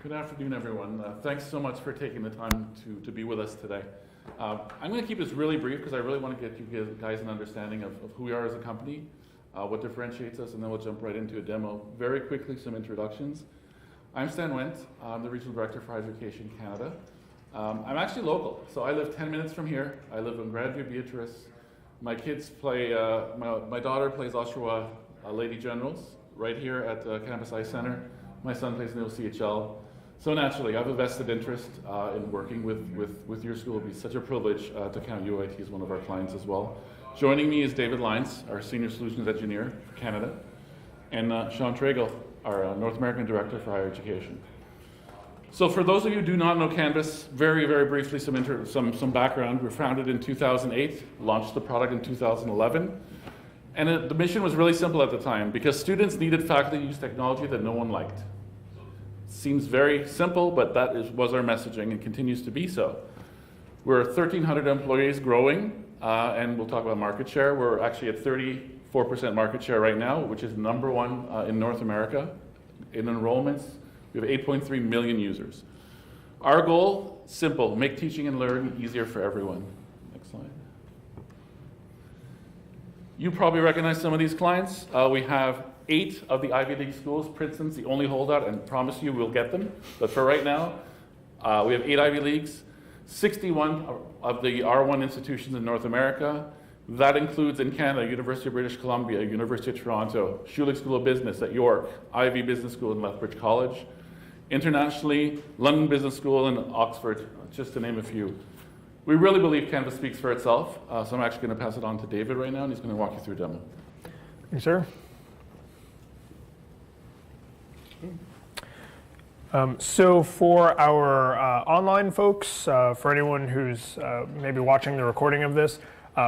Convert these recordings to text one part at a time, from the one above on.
Good afternoon, everyone. Thanks so much for taking the time to be with us today. I'm going to keep this really brief because I really want to get you guys an understanding of who we are as a company, what differentiates us, and then we'll jump right into a demo. Very quickly, some introductions. I'm Stan Wendt. I'm the Regional Director for Higher Education Canada. I'm actually local, so I live 10 minutes from here. I live in Grandview, Beatrice. My kids play, my daughter plays Oshawa Lady Generals right here at Campus Ice Center. My son plays in the OCHL. So naturally, I have a vested interest in working with your school. It'd be such a privilege to count UIT as one of our clients as well. Joining me is David Lyons, our Senior Solutions Engineer for Canada, and Sean Tragle, our North American Director for Higher Education. So for those of you who do not know Canvas, very, very briefly, some background. We were founded in 2008, launched the product in 2011. And the mission was really simple at the time because students needed faculty to use technology that no one liked. Seems very simple, but that was our messaging and continues to be so. We're 1,300 employees growing, and we'll talk about market share. We're actually at 34% market share right now, which is number one in North America. In enrollments, we have 8.3 million users. Our goal, simple, make teaching and learning easier for everyone. Next slide. You probably recognize some of these clients. We have 8 of the Ivy League schools. Princeton's the only holdout, and promise you we'll get them. But for right now, we have 8 Ivy Leagues, 61 of the R1 institutions in North America. That includes in Canada, University of British Columbia, University of Toronto, Schulich School of Business at York, Ivy Business School and Lethbridge College. Internationally, London Business School and Oxford, just to name a few. We really believe Canvas speaks for itself, so I'm actually going to pass it on to David right now, and he's going to walk you through a demo. Thank you, sir. So for our online folks, for anyone who's maybe watching the recording of this,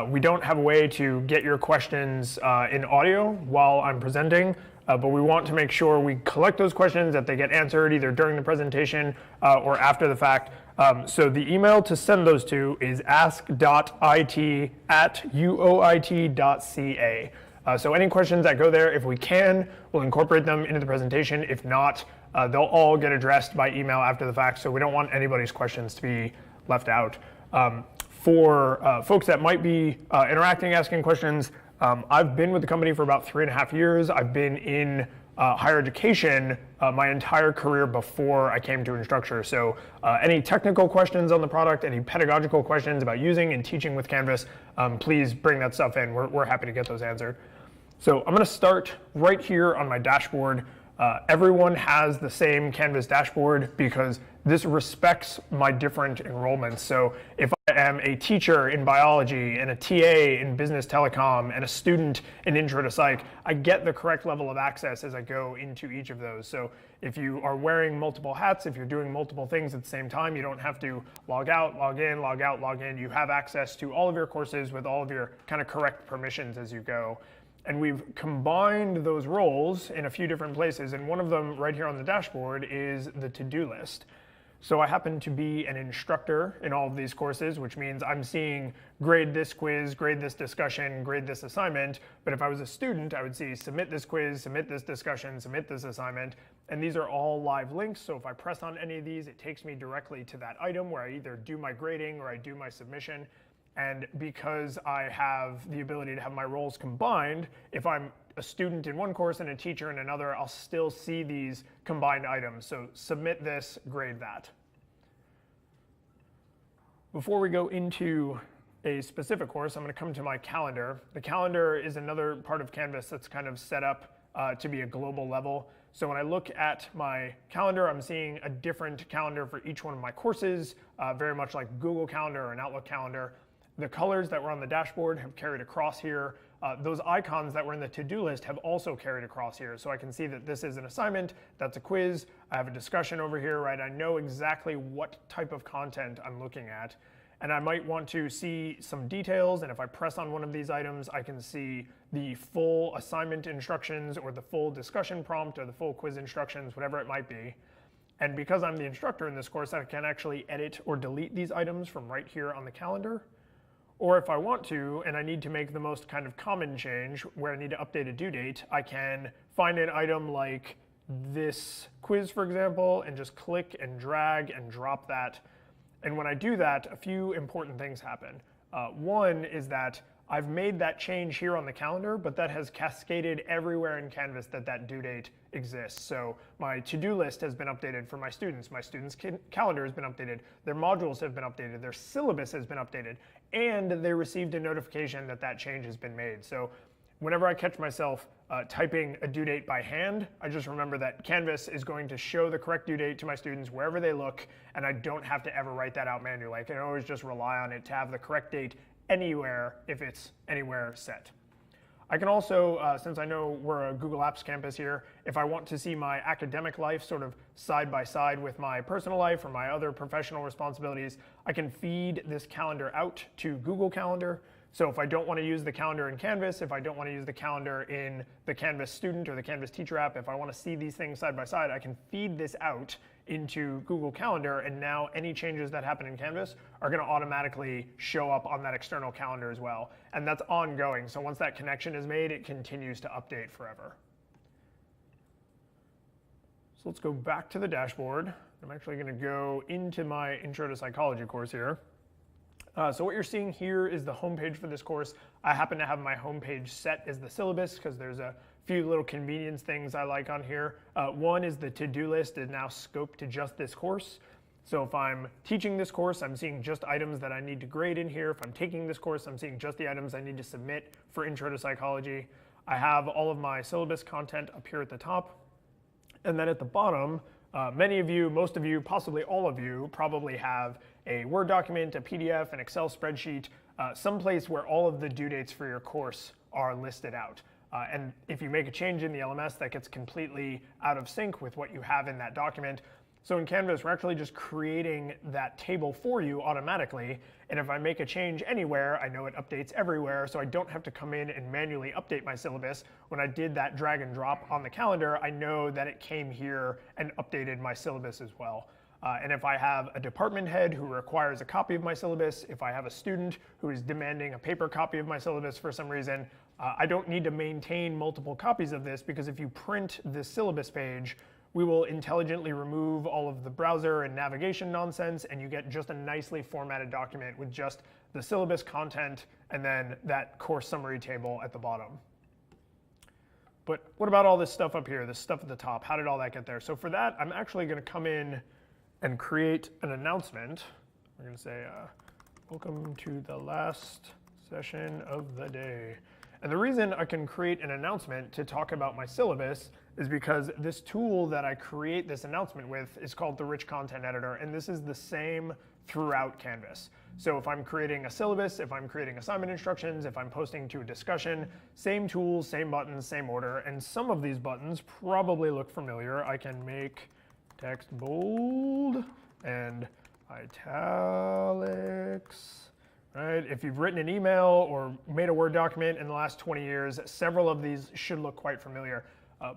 we don't have a way to get your questions in audio while I'm presenting, but we want to make sure we collect those questions, that they get answered either during the presentation or after the fact. So the email to send those to is ask.it@uoit.ca. So any questions that go there, if we can, we'll incorporate them into the presentation. If not, they'll all get addressed by email after the fact, so we don't want anybody's questions to be left out. For folks that might be interacting, asking questions, I've been with the company for about 3.5 years. I've been in higher education my entire career before I came to Instructure. So any technical questions on the product, any pedagogical questions about using and teaching with Canvas, please bring that stuff in. We're happy to get those answered. So I'm going to start right here on my dashboard. Everyone has the same Canvas dashboard because this respects my different enrollments. So if I am a teacher in biology and a TA in business telecom and a student in intro to psych, I get the correct level of access as I go into each of those. So if you are wearing multiple hats, if you're doing multiple things at the same time, you don't have to log out, log in, log out, log in. You have access to all of your courses with all of your kind of correct permissions as you go. And we've combined those roles in a few different places, and one of them right here on the dashboard is the to-do list. So I happen to be an instructor in all of these courses, which means I'm seeing grade this quiz, grade this discussion, grade this assignment. But if I was a student, I would see submit this quiz, submit this discussion, submit this assignment. And these are all live links. So if I press on any of these, it takes me directly to that item where I either do my grading or I do my submission. And because I have the ability to have my roles combined, if I'm a student in one course and a teacher in another, I'll still see these combined items. So submit this, grade that. Before we go into a specific course, I'm going to come to my calendar. The calendar is another part of Canvas that's kind of set up to be a global level. So when I look at my calendar, I'm seeing a different calendar for each one of my courses, very much like Google Calendar or an Outlook calendar. The colors that were on the dashboard have carried across here. Those icons that were in the to-do list have also carried across here. So I can see that this is an assignment, that's a quiz, I have a discussion over here, right? I know exactly what type of content I'm looking at. And I might want to see some details, and if I press on one of these items, I can see the full assignment instructions or the full discussion prompt or the full quiz instructions, whatever it might be. And because I'm the instructor in this course, I can actually edit or delete these items from right here on the calendar. Or if I want to, and I need to make the most kind of common change where I need to update a due date, I can find an item like this quiz, for example, and just click and drag and drop that. And when I do that, a few important things happen. One is that I've made that change here on the calendar, but that has cascaded everywhere in Canvas that due date exists. So my to-do list has been updated for my students' calendar has been updated, their modules have been updated, their syllabus has been updated, and they received a notification that change has been made. So whenever I catch myself typing a due date by hand, I just remember that Canvas is going to show the correct due date to my students wherever they look, and I don't have to ever write that out manually. I can always just rely on it to have the correct date anywhere if it's anywhere set. I can also, since I know we're a Google Apps campus here, if I want to see my academic life sort of side by side with my personal life or my other professional responsibilities, I can feed this calendar out to Google Calendar. So if I don't want to use the calendar in Canvas, if I don't want to use the calendar in the Canvas student or the Canvas teacher app, if I want to see these things side by side, I can feed this out into Google Calendar, and now any changes that happen in Canvas are going to automatically show up on that external calendar as well. And that's ongoing. So once that connection is made, it continues to update forever. So let's go back to the dashboard. I'm actually going to go into my Intro to Psychology course here. So what you're seeing here is the homepage for this course. I happen to have my homepage set as the syllabus because there's a few little convenience things I like on here. One is the to-do list is now scoped to just this course. So if I'm teaching this course, I'm seeing just items that I need to grade in here. If I'm taking this course, I'm seeing just the items I need to submit for Intro to Psychology. I have all of my syllabus content up here at the top. And then at the bottom, many of you, most of you, possibly all of you, probably have a Word document, a PDF, an Excel spreadsheet, someplace where all of the due dates for your course are listed out. And if you make a change in the LMS, that gets completely out of sync with what you have in that document. So in Canvas, we're actually just creating that table for you automatically. And if I make a change anywhere, I know it updates everywhere, so I don't have to come in and manually update my syllabus. When I did that drag and drop on the calendar, I know that it came here and updated my syllabus as well. And if I have a department head who requires a copy of my syllabus, if I have a student who is demanding a paper copy of my syllabus for some reason, I don't need to maintain multiple copies of this, because if you print this syllabus page, we will intelligently remove all of the browser and navigation nonsense, and you get just a nicely formatted document with just the syllabus content and then that course summary table at the bottom. But what about all this stuff up here, this stuff at the top? How did all that get there? So for that, I'm actually going to come in and create an announcement. We're going to say, welcome to the last session of the day. And the reason I can create an announcement to talk about my syllabus is because this tool that I create this announcement with is called the Rich Content Editor, and this is the same throughout Canvas. So if I'm creating a syllabus, if I'm creating assignment instructions, if I'm posting to a discussion, same tools, same buttons, same order, and some of these buttons probably look familiar. I can make text bold and italics. Right? If you've written an email or made a Word document in the last 20 years, several of these should look quite familiar.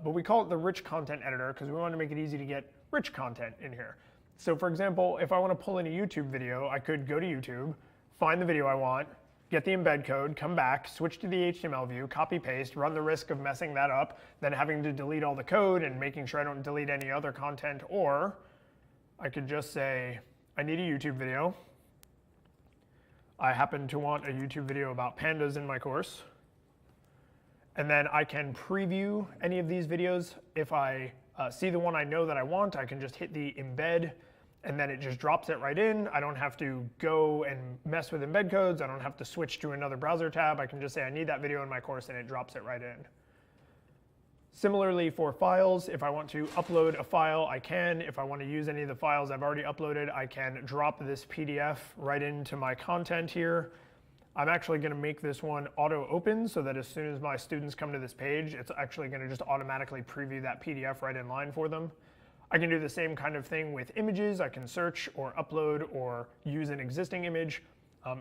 But we call it the Rich Content Editor because we want to make it easy to get rich content in here. So for example, if I want to pull in a YouTube video, I could go to YouTube, find the video I want, get the embed code, come back, switch to the HTML view, copy paste, run the risk of messing that up, then having to delete all the code and making sure I don't delete any other content. Or I could just say, I need a YouTube video. I happen to want a YouTube video about pandas in my course. And then I can preview any of these videos. If I see the one I know that I want, I can just hit the embed, and then it just drops it right in. I don't have to go and mess with embed codes. I don't have to switch to another browser tab. I can just say I need that video in my course, and it drops it right in. Similarly for files, if I want to upload a file, I can. If I want to use any of the files I've already uploaded, I can drop this PDF right into my content here. I'm actually going to make this one auto open so that as soon as my students come to this page, it's actually going to just automatically preview that PDF right in line for them. I can do the same kind of thing with images. I can search or upload or use an existing image.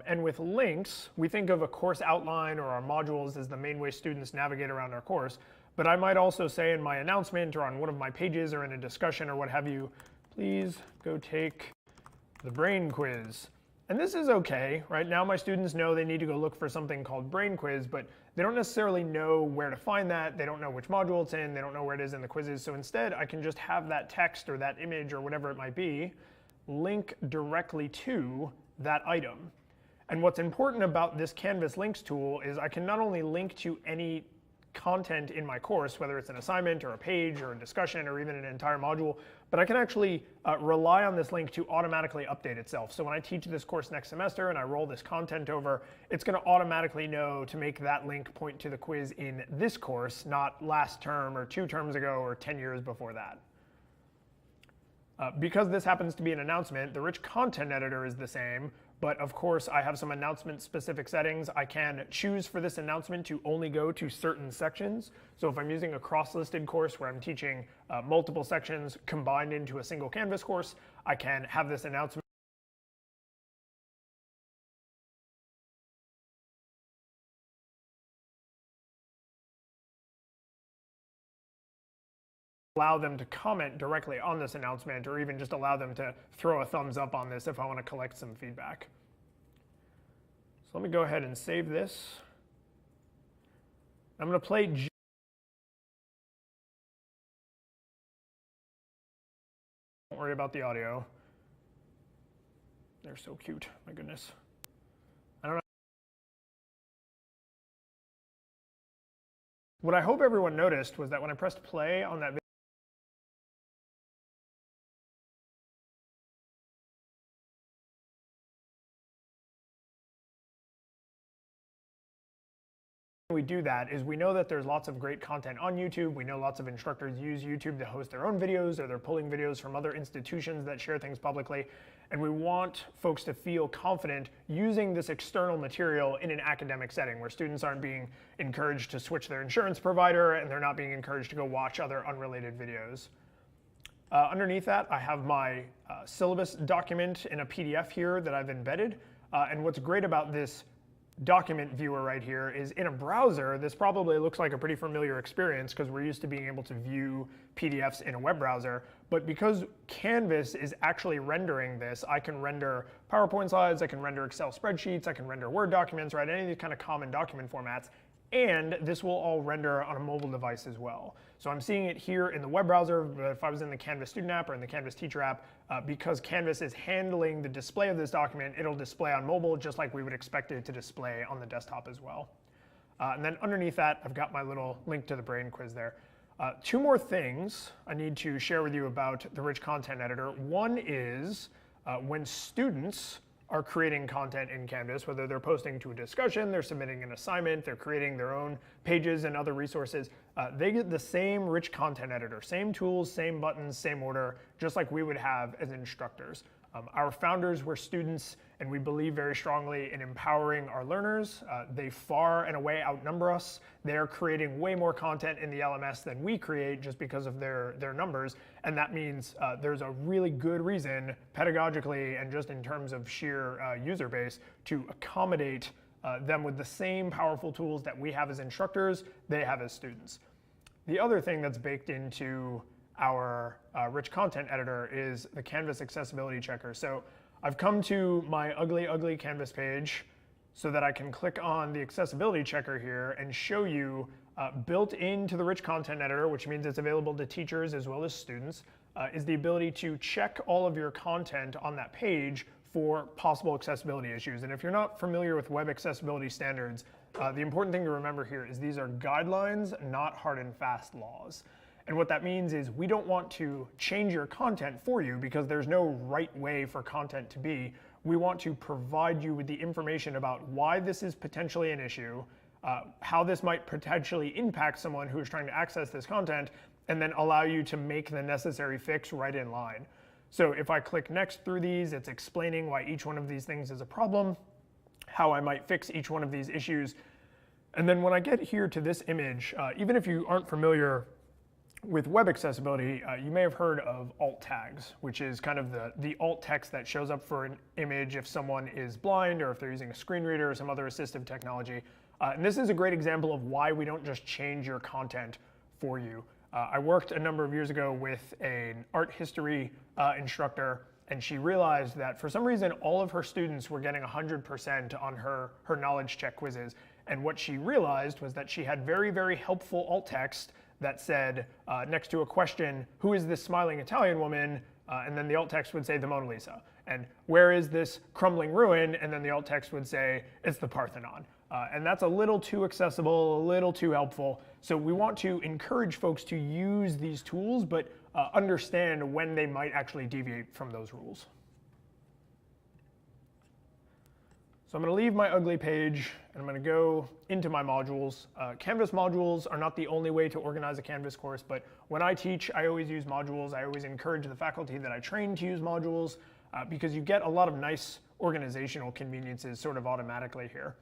And with links, we think of a course outline or our modules as the main way students navigate around our course. But I might also say in my announcement or on one of my pages or in a discussion or what have you, please go take the brain quiz. And this is okay. Right now my students know they need to go look for something called brain quiz, but they don't necessarily know where to find that. They don't know which module it's in. They don't know where it is in the quizzes. So instead, I can just have that text or that image or whatever it might be link directly to that item. And what's important about this Canvas links tool is I can not only link to any content in my course, whether it's an assignment or a page or a discussion or even an entire module, but I can actually rely on this link to automatically update itself. So when I teach this course next semester and I roll this content over, it's going to automatically know to make that link point to the quiz in this course, not last term or 2 terms ago or 10 years before that. Because this happens to be an announcement, the rich content editor is the same, but of course I have some announcement specific settings. I can choose for this announcement to only go to certain sections. So if I'm using a cross-listed course where I'm teaching multiple sections combined into a single Canvas course, I can have this announcement allow them to comment directly on this announcement, or even just allow them to throw a thumbs up on this if I want to collect some feedback. So let me go ahead and save this. I'm going to play. Don't worry about the audio. They're so cute, my goodness. I don't know. What I hope everyone noticed was that when I pressed play on that video, we do that is we know that there's lots of great content on YouTube. We know lots of instructors use YouTube to host their own videos, or they're pulling videos from other institutions that share things publicly. And we want folks to feel confident using this external material in an academic setting where students aren't being encouraged to switch their insurance provider and they're not being encouraged to go watch other unrelated videos. Underneath that, I have my syllabus document in a PDF here that I've embedded. And what's great about this document viewer right here is in a browser, this probably looks like a pretty familiar experience because we're used to being able to view PDFs in a web browser. But because Canvas is actually rendering this, I can render PowerPoint slides, I can render Excel spreadsheets, I can render Word documents, right? Any of these kind of common document formats. And this will all render on a mobile device as well. So I'm seeing it here in the web browser, but if I was in the Canvas student app or in the Canvas teacher app, because Canvas is handling the display of this document, it'll display on mobile just like we would expect it to display on the desktop as well. And then underneath that, I've got my little link to the brain quiz there. 2 more things I need to share with you about the rich content editor. One is when students are creating content in Canvas, whether they're posting to a discussion, they're submitting an assignment, they're creating their own pages and other resources, they get the same rich content editor, same tools, same buttons, same order, just like we would have as instructors. Our founders were students, and we believe very strongly in empowering our learners. They far and away outnumber us. They're creating way more content in the LMS than we create just because of their numbers. And that means there's a really good reason, pedagogically and just in terms of sheer user base, to accommodate them with the same powerful tools that we have as instructors, they have as students. The other thing that's baked into our rich content editor is the Canvas accessibility checker. So I've come to my ugly Canvas page so that I can click on the accessibility checker here and show you built into the rich content editor, which means it's available to teachers as well as students, is the ability to check all of your content on that page for possible accessibility issues. And if you're not familiar with web accessibility standards, the important thing to remember here is these are guidelines, not hard and fast laws. And what that means is we don't want to change your content for you because there's no right way for content to be. We want to provide you with the information about why this is potentially an issue, how this might potentially impact someone who is trying to access this content, and then allow you to make the necessary fix right in line. So if I click next through these, it's explaining why each one of these things is a problem, how I might fix each one of these issues. And then when I get here to this image, even if you aren't familiar with web accessibility, you may have heard of alt tags, which is kind of the alt text that shows up for an image if someone is blind or if they're using a screen reader or some other assistive technology. And this is a great example of why we don't just change your content for you. I worked a number of years ago with an art history instructor, and she realized that for some reason all of her students were getting 100% on her knowledge check quizzes. And what she realized was that she had very, very helpful alt text that said, next to a question, who is this smiling Italian woman? And then the alt text would say the Mona Lisa. And where is this crumbling ruin? And then the alt text would say, it's the Parthenon. And that's a little too accessible, a little too helpful. So we want to encourage folks to use these tools, but understand when they might actually deviate from those rules. So I'm going to leave my ugly page, and I'm going to go into my modules. Canvas modules are not the only way to organize a Canvas course, but when I teach, I always use modules. I always encourage the faculty that I train to use modules because you get a lot of nice organizational conveniences sort of automatically here.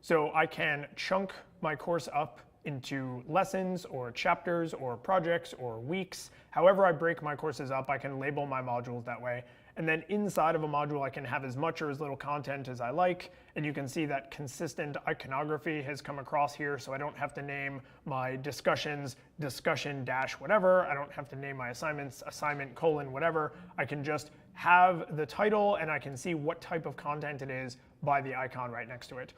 So I can chunk my course up into lessons or chapters or projects or weeks. However I break my courses up, I can label my modules that way. And then inside of a module, I can have as much or as little content as I like. And you can see that consistent iconography has come across here, so I don't have to name my discussions discussion dash whatever. I don't have to name my assignments assignment colon whatever. I can just have the title, and I can see what type of content it is by the icon right next to it.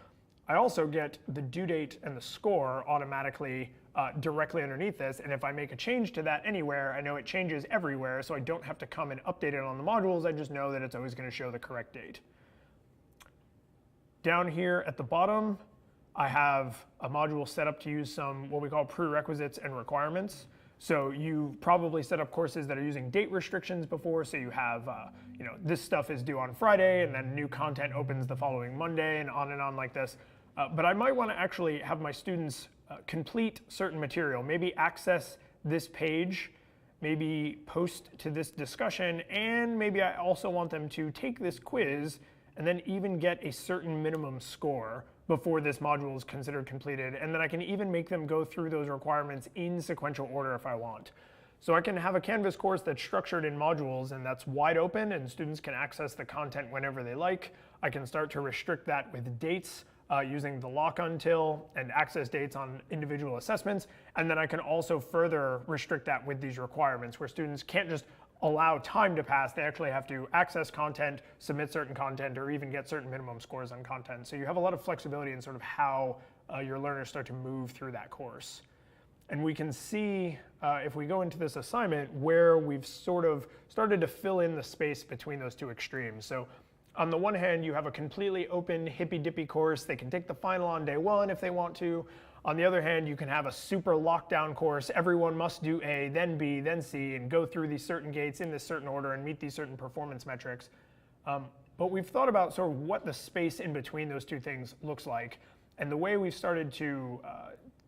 I also get the due date and the score automatically directly underneath this, and if I make a change to that anywhere, I know it changes everywhere, so I don't have to come and update it on the modules. I just know that it's always going to show the correct date. Down here at the bottom, I have a module set up to use some what we call prerequisites and requirements. So you probably set up courses that are using date restrictions before, so you have, this stuff is due on Friday, and then new content opens the following Monday, and on like this. But I might want to actually have my students complete certain material, maybe access this page, maybe post to this discussion, and maybe I also want them to take this quiz and then even get a certain minimum score before this module is considered completed. And then I can even make them go through those requirements in sequential order if I want. So I can have a Canvas course that's structured in modules and that's wide open and students can access the content whenever they like. I can start to restrict that with dates using the lock until and access dates on individual assessments. And then I can also further restrict that with these requirements where students can't just allow time to pass. They actually have to access content, submit certain content, or even get certain minimum scores on content. So you have a lot of flexibility in sort of how your learners start to move through that course. And we can see, if we go into this assignment, where we've sort of started to fill in the space between those two extremes. So on the one hand, you have a completely open, hippy-dippy course. They can take the final on day one if they want to. On the other hand, you can have a super lockdown course. Everyone must do A, then B, then C, and go through these certain gates in this certain order and meet these certain performance metrics. But we've thought about sort of what the space in between those two things looks like. And the way we've started to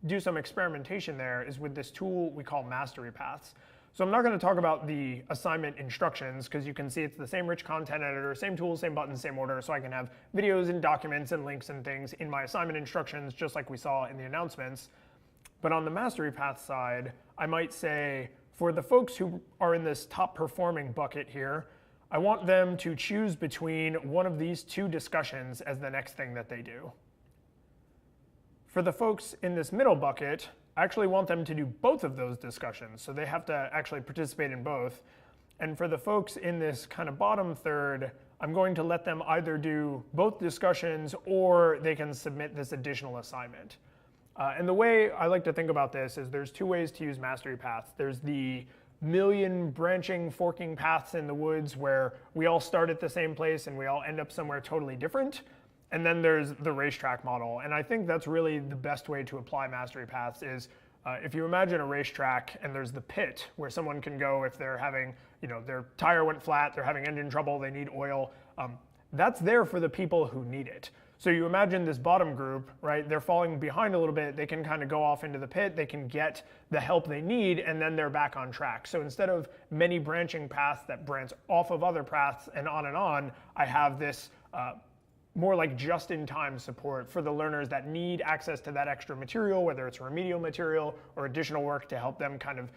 do some experimentation there is with this tool we call Mastery Paths. So I'm not going to talk about the assignment instructions because you can see it's the same rich content editor, same tools, same buttons, same order. So I can have videos and documents and links and things in my assignment instructions just like we saw in the announcements. But on the Mastery Path side, I might say for the folks who are in this top performing bucket here, I want them to choose between one of these two discussions as the next thing that they do. For the folks in this middle bucket, I actually want them to do both of those discussions, so they have to actually participate in both. And for the folks in this kind of bottom third, I'm going to let them either do both discussions or they can submit this additional assignment. And the way I like to think about this is there's two ways to use Mastery Paths. There's the million branching, forking paths in the woods where we all start at the same place and we all end up somewhere totally different. And then there's the racetrack model. And I think that's really the best way to apply Mastery Paths is if you imagine a racetrack and there's the pit where someone can go if they're having, their tire went flat, they're having engine trouble, they need oil. That's there for the people who need it. So you imagine this bottom group, right? They're falling behind a little bit. They can kind of go off into the pit. They can get the help they need, and then they're back on track. So instead of many branching paths that branch off of other paths and on, I have this more like just-in-time support for the learners that need access to that extra material, whether it's remedial material or additional work to help them kind of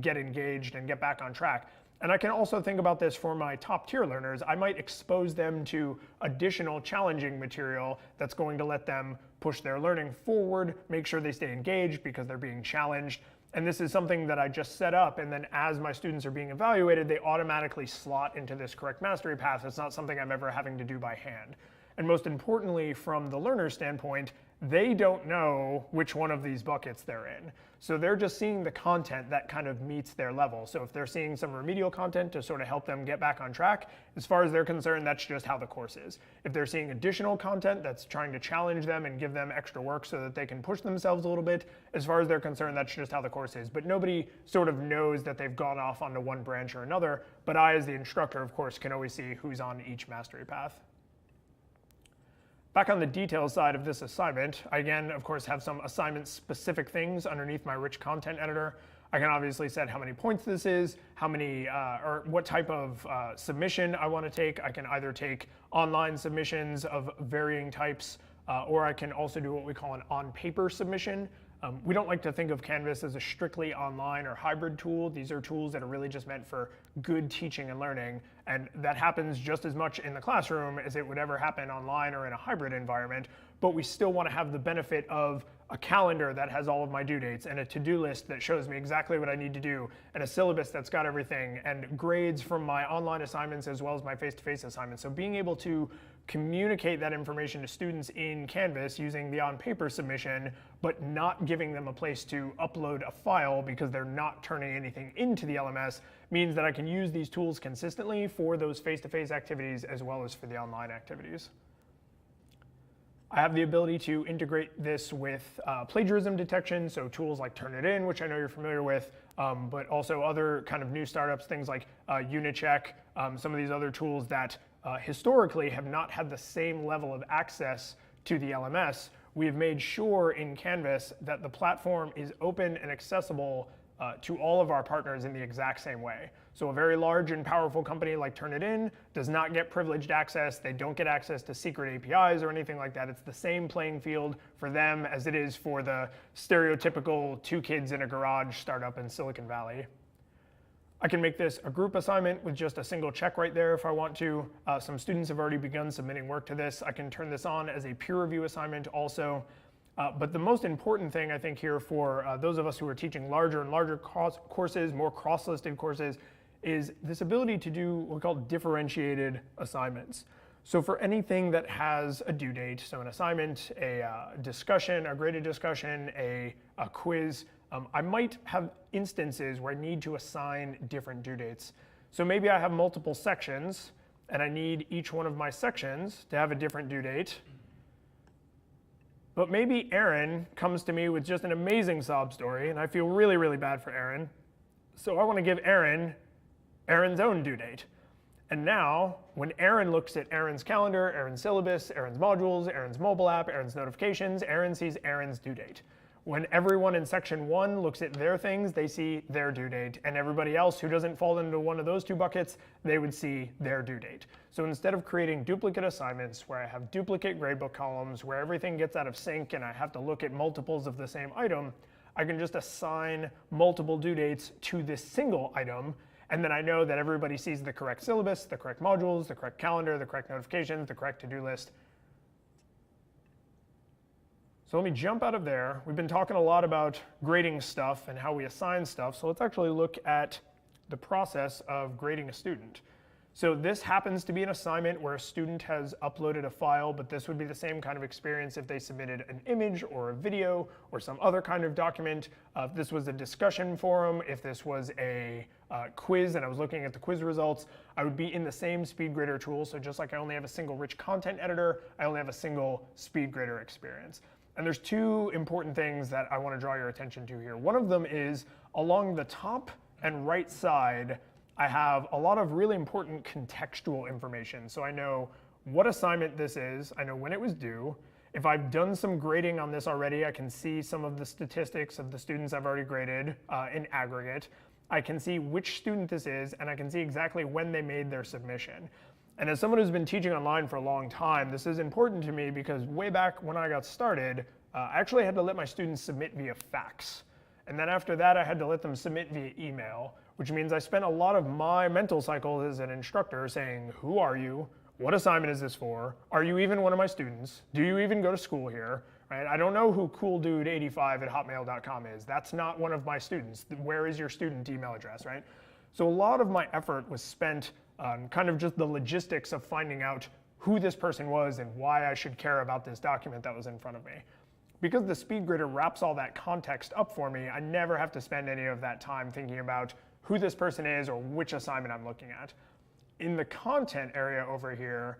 get engaged and get back on track. And I can also think about this for my top tier learners. I might expose them to additional challenging material that's going to let them push their learning forward, make sure they stay engaged because they're being challenged. And this is something that I just set up, and then as my students are being evaluated, they automatically slot into this correct mastery path. It's not something I'm ever having to do by hand. And most importantly, from the learner standpoint, they don't know which one of these buckets they're in. So they're just seeing the content that kind of meets their level. So if they're seeing some remedial content to sort of help them get back on track, as far as they're concerned, that's just how the course is. If they're seeing additional content that's trying to challenge them and give them extra work so that they can push themselves a little bit, as far as they're concerned, that's just how the course is. But nobody sort of knows that they've gone off onto one branch or another. But I, as the instructor, of course, can always see who's on each mastery path. Back on the details side of this assignment, I again, of course, have some assignment-specific things underneath my rich content editor. I can obviously set how many points this is, how many, or what type of submission I want to take. I can either take online submissions of varying types, or I can also do what we call an on-paper submission. We don't like to think of Canvas as a strictly online or hybrid tool. These are tools that are really just meant for good teaching and learning, and that happens just as much in the classroom as it would ever happen online or in a hybrid environment, but we still want to have the benefit of a calendar that has all of my due dates, and a to-do list that shows me exactly what I need to do, and a syllabus that's got everything, and grades from my online assignments as well as my face-to-face assignments. So being able to communicate that information to students in Canvas using the on-paper submission, but not giving them a place to upload a file because they're not turning anything into the LMS, means that I can use these tools consistently for those face-to-face activities as well as for the online activities. I have the ability to integrate this with plagiarism detection, so tools like Turnitin, which I know you're familiar with, but also other kind of new startups, things like Unicheck, some of these other tools that historically have not had the same level of access to the LMS. We've made sure in Canvas that the platform is open and accessible to all of our partners in the exact same way. So a very large and powerful company like Turnitin does not get privileged access. They don't get access to secret APIs or anything like that. It's the same playing field for them as it is for the stereotypical two kids in a garage startup in Silicon Valley. I can make this a group assignment with just a single check right there if I want to. Some students have already begun submitting work to this. I can turn this on as a peer review assignment also. But the most important thing I think here for those of us who are teaching larger and larger courses, more cross-listed courses, is this ability to do what we call differentiated assignments. So for anything that has a due date, so an assignment, a discussion, a graded discussion, a quiz, I might have instances where I need to assign different due dates. So maybe I have multiple sections, and I need each one of my sections to have a different due date. But maybe Aaron comes to me with just an amazing sob story, and I feel really, really bad for Aaron. So I want to give Aaron's own due date. And now, when Aaron looks at Aaron's calendar, Aaron's syllabus, Aaron's modules, Aaron's mobile app, Aaron's notifications, Aaron sees Aaron's due date. When everyone in section 1 looks at their things, they see their due date. And everybody else who doesn't fall into one of those two buckets, they would see their due date. So instead of creating duplicate assignments where I have duplicate gradebook columns, where everything gets out of sync and I have to look at multiples of the same item, I can just assign multiple due dates to this single item. And then I know that everybody sees the correct syllabus, the correct modules, the correct calendar, the correct notifications, the correct to-do list. So let me jump out of there. We've been talking a lot about grading stuff and how we assign stuff. So let's actually look at the process of grading a student. So this happens to be an assignment where a student has uploaded a file, but this would be the same kind of experience if they submitted an image or a video or some other kind of document. If this was a discussion forum, if this was a quiz and I was looking at the quiz results, I would be in the same SpeedGrader tool. So just like I only have a single rich content editor, I only have a single SpeedGrader experience. And there's two important things that I want to draw your attention to here. One of them is along the top and right side, I have a lot of really important contextual information. So I know what assignment this is, I know when it was due. If I've done some grading on this already, I can see some of the statistics of the students I've already graded in aggregate. I can see which student this is, and I can see exactly when they made their submission. And as someone who's been teaching online for a long time, this is important to me because way back when I got started, I actually had to let my students submit via fax. And then after that, I had to let them submit via email, which means I spent a lot of my mental cycle as an instructor saying, who are you? What assignment is this for? Are you even one of my students? Do you even go to school here? Right? I don't know who cooldude85@hotmail.com is. That's not one of my students. Where is your student email address, right? So a lot of my effort was spent on kind of just the logistics of finding out who this person was and why I should care about this document that was in front of me. because the SpeedGrader wraps all that context up for me, I never have to spend any of that time thinking about who this person is or which assignment I'm looking at. In the content area over here,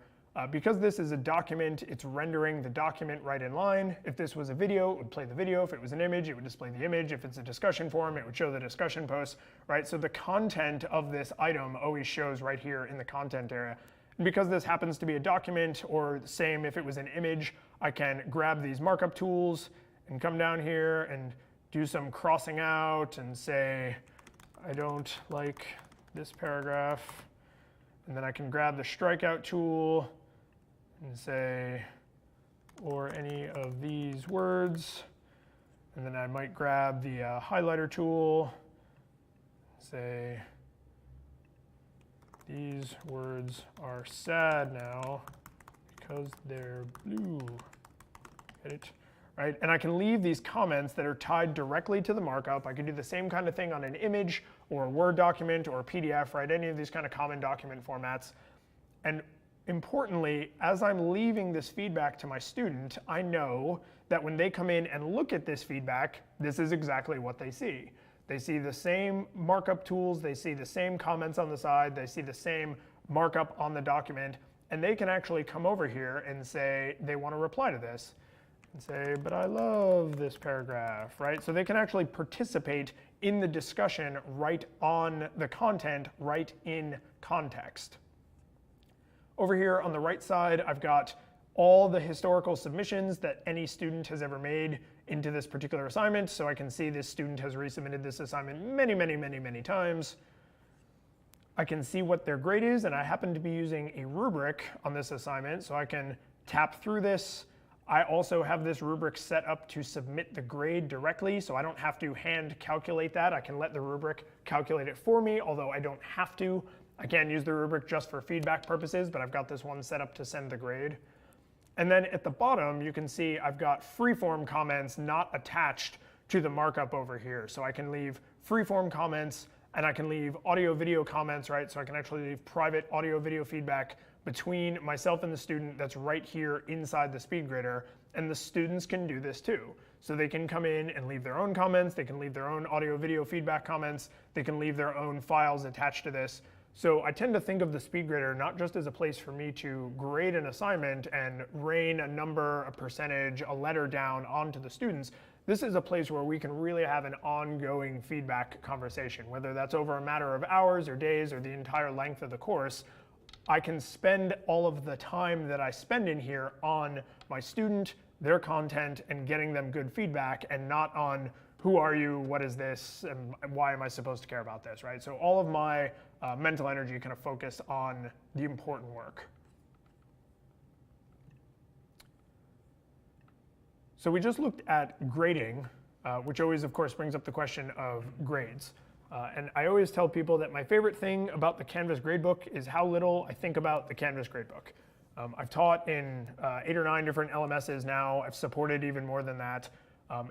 because this is a document, it's rendering the document right in line. If this was a video, it would play the video. If it was an image, it would display the image. If it's a discussion forum, it would show the discussion posts, right? So the content of this item always shows right here in the content area. And because this happens to be a document, or the same if it was an image, I can grab these markup tools and come down here and do some crossing out and say, I don't like this paragraph. And then I can grab the strikeout tool and say, or any of these words. And then I might grab the highlighter tool, say, these words are sad now because they're blue. Get it? Right? And I can leave these comments that are tied directly to the markup. I can do the same kind of thing on an image or a Word document or a PDF, right? Any of these kind of common document formats. And importantly, as I'm leaving this feedback to my student, I know that when they come in and look at this feedback, this is exactly what they see. They see the same markup tools, they see the same comments on the side, they see the same markup on the document, and they can actually come over here and say they want to reply to this. And say, but I love this paragraph, right? So they can actually participate in the discussion right on the content, right in context. Over here on the right side, I've got all the historical submissions that any student has ever made into this particular assignment. So I can see this student has resubmitted this assignment many, many, many, many times. I can see what their grade is, and I happen to be using a rubric on this assignment, so I can tap through this. I also have this rubric set up to submit the grade directly, so I don't have to hand calculate that. I can let the rubric calculate it for me, although I don't have to. I can use the rubric just for feedback purposes, but I've got this one set up to send the grade. And then at the bottom, you can see I've got freeform comments not attached to the markup over here. So I can leave freeform comments, and I can leave audio-video comments, right? So I can actually leave private audio-video feedback between myself and the student that's right here inside the SpeedGrader, and the students can do this too. So they can come in and leave their own comments, they can leave their own audio-video feedback comments, they can leave their own files attached to this. So I tend to think of the SpeedGrader not just as a place for me to grade an assignment and rain a number, a percentage, a letter down onto the students. This is a place where we can really have an ongoing feedback conversation, whether that's over a matter of hours or days or the entire length of the course. I can spend all of the time that I spend in here on my student, their content, and getting them good feedback, and not on who are you, what is this, and why am I supposed to care about this, right? So all of my mental energy kind of focused on the important work. So we just looked at grading, which always, of course, brings up the question of grades. And I always tell people that my favorite thing about the Canvas gradebook is how little I think about the Canvas gradebook. I've taught in 8 or 9 different LMSs now. I've supported even more than that.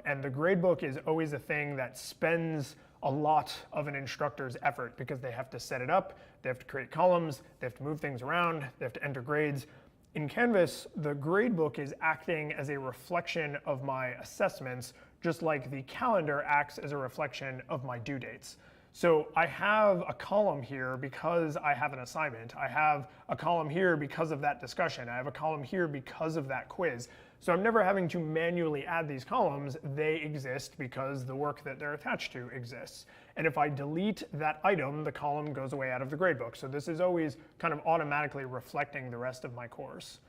And the gradebook is always a thing that spends a lot of an instructor's effort because they have to set it up, they have to create columns, they have to move things around, they have to enter grades. In Canvas, the gradebook is acting as a reflection of my assessments, just like the calendar acts as a reflection of my due dates. So I have a column here because I have an assignment. I have a column here because of that discussion. I have a column here because of that quiz. So I'm never having to manually add these columns. They exist because the work that they're attached to exists. And if I delete that item, the column goes away out of the gradebook. So this is always kind of automatically reflecting the rest of my course.